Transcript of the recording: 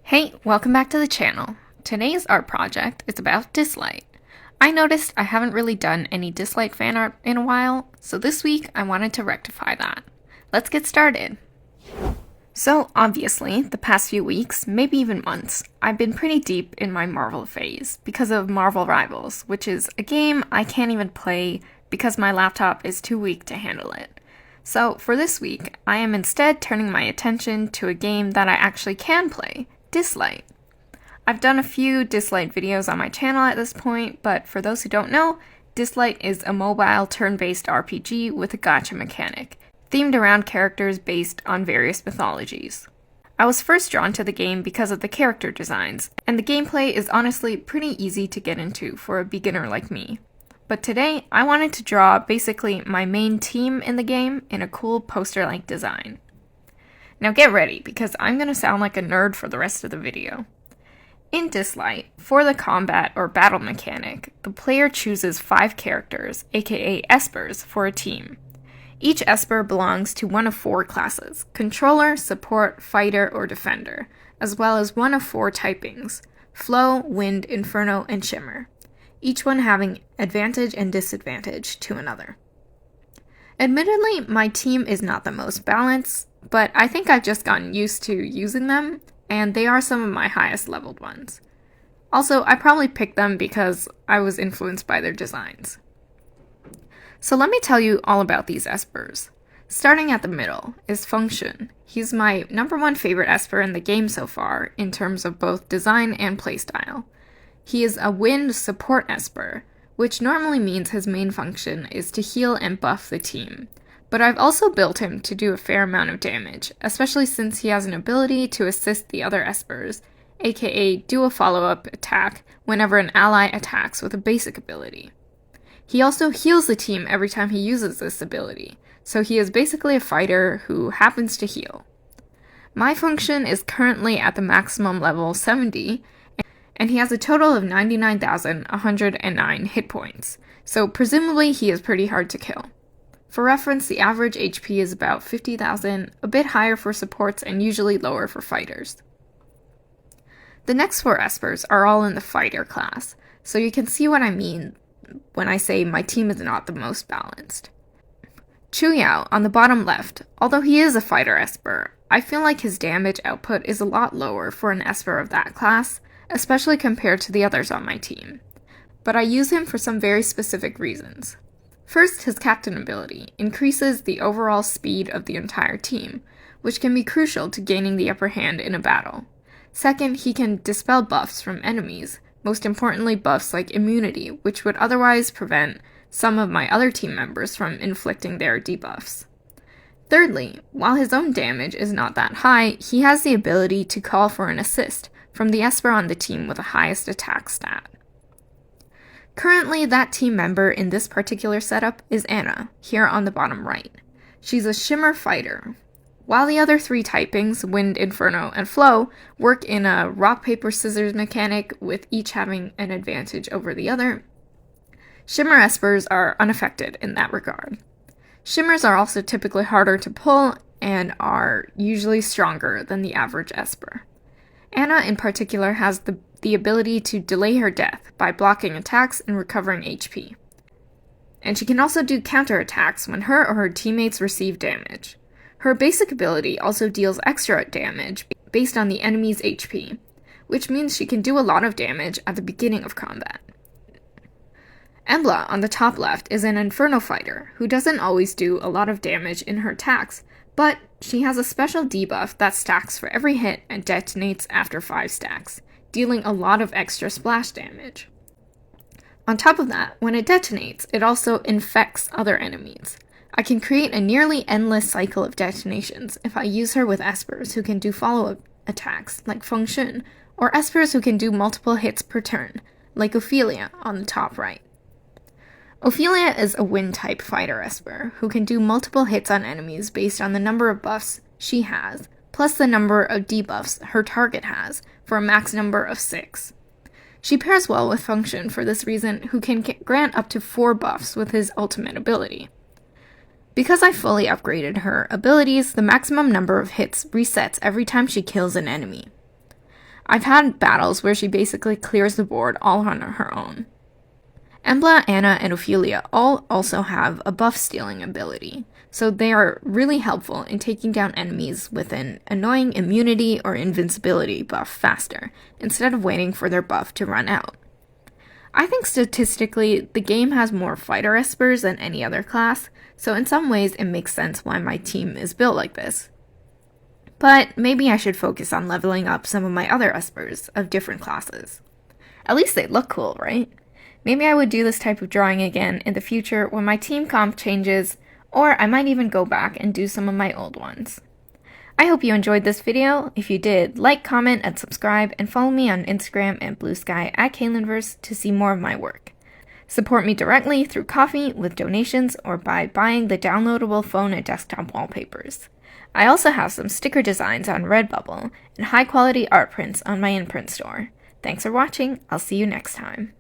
Hey, welcome back to the channel. Today's art project is about DISLYTE. I noticed I haven't really done any DISLYTE fan art in a while, so this week I wanted to rectify that. Let's get started. So obviously, the past few weeks, maybe even months, I've been pretty deep in my Marvel phase because of Marvel Rivals, which is a game I can't even play because my laptop is too weak to handle it. So for this week, I am instead turning my attention to a game that I actually can play, DISLYTE. I've done a few DISLYTE videos on my channel at this point, but for those who don't know, DISLYTE is a mobile turn-based RPG with a gacha mechanic, themed around characters based on various mythologies. I was first drawn to the game because of the character designs, and the gameplay is honestly pretty easy to get into for a beginner like me. But today, I wanted to draw basically my main team in the game in a cool poster-like design. Now get ready, because I'm going to sound like a nerd for the rest of the video. In DISLYTE, for the combat or battle mechanic, the player chooses 5 characters, aka espers, for a team. Each esper belongs to one of 4 classes: controller, support, fighter, or defender, as well as one of 4 typings: flow, wind, inferno, and shimmer, each one having advantage and disadvantage to another. Admittedly, my team is not the most balanced, but I think I've just gotten used to using them, and they are some of my highest leveled ones. Also, I probably picked them because I was influenced by their designs. So let me tell you all about these espers. Starting at the middle is Function. He's my #1 favorite esper in the game so far, in terms of both design and playstyle. He is a wind support esper, which normally means his main function is to heal and buff the team. But I've also built him to do a fair amount of damage, especially since he has an ability to assist the other espers, aka do a follow-up attack whenever an ally attacks with a basic ability. He also heals the team every time he uses this ability, so he is basically a fighter who happens to heal. My function is currently at the maximum level 70, and he has a total of 99,109 hit points, so presumably he is pretty hard to kill. For reference, the average HP is about 50,000, a bit higher for supports and usually lower for fighters. The next 4 espers are all in the fighter class, so you can see what I mean when I say my team is not the most balanced. Chuyao on the bottom left, although he is a fighter esper, I feel like his damage output is a lot lower for an esper of that class, especially compared to the others on my team. But I use him for some very specific reasons. First, his captain ability increases the overall speed of the entire team, which can be crucial to gaining the upper hand in a battle. Second, he can dispel buffs from enemies, most importantly buffs like immunity, which would otherwise prevent some of my other team members from inflicting their debuffs. Thirdly, while his own damage is not that high, he has the ability to call for an assist from the esper on the team with the highest attack stat. Currently, that team member in this particular setup is Anna, here on the bottom right. She's a shimmer fighter. While the other 3 typings, wind, inferno, and flow, work in a rock, paper, scissors mechanic with each having an advantage over the other, shimmer espers are unaffected in that regard. Shimmers are also typically harder to pull and are usually stronger than the average esper. Anna in particular has the ability to delay her death by blocking attacks and recovering HP. And she can also do counterattacks when her or her teammates receive damage. Her basic ability also deals extra damage based on the enemy's HP, which means she can do a lot of damage at the beginning of combat. Embla on the top left is an Inferno fighter who doesn't always do a lot of damage in her attacks, but she has a special debuff that stacks for every hit and detonates after 5 stacks, dealing a lot of extra splash damage. On top of that, when it detonates, it also infects other enemies. I can create a nearly endless cycle of detonations if I use her with espers who can do follow-up attacks, like Function, or espers who can do multiple hits per turn, like Ophelia on the top right. Ophelia is a wind-type fighter esper who can do multiple hits on enemies based on the number of buffs she has, plus the number of debuffs her target has, for a max number of 6. She pairs well with Function for this reason, who can grant up to 4 buffs with his ultimate ability. Because I fully upgraded her abilities, the maximum number of hits resets every time she kills an enemy. I've had battles where she basically clears the board all on her own. Embla, Anna, and Ophelia all also have a buff stealing ability, so they are really helpful in taking down enemies with an annoying immunity or invincibility buff faster, instead of waiting for their buff to run out. I think statistically, the game has more fighter espers than any other class, so in some ways it makes sense why my team is built like this. But maybe I should focus on leveling up some of my other espers of different classes. At least they look cool, right? Maybe I would do this type of drawing again in the future when my team comp changes, or I might even go back and do some of my old ones. I hope you enjoyed this video. If you did, like, comment, and subscribe, and follow me on Instagram and Blue Sky at Kaylinverse to see more of my work. Support me directly through Ko-fi with donations or by buying the downloadable phone and desktop wallpapers. I also have some sticker designs on Redbubble and high-quality art prints on my imprint store. Thanks for watching. I'll see you next time.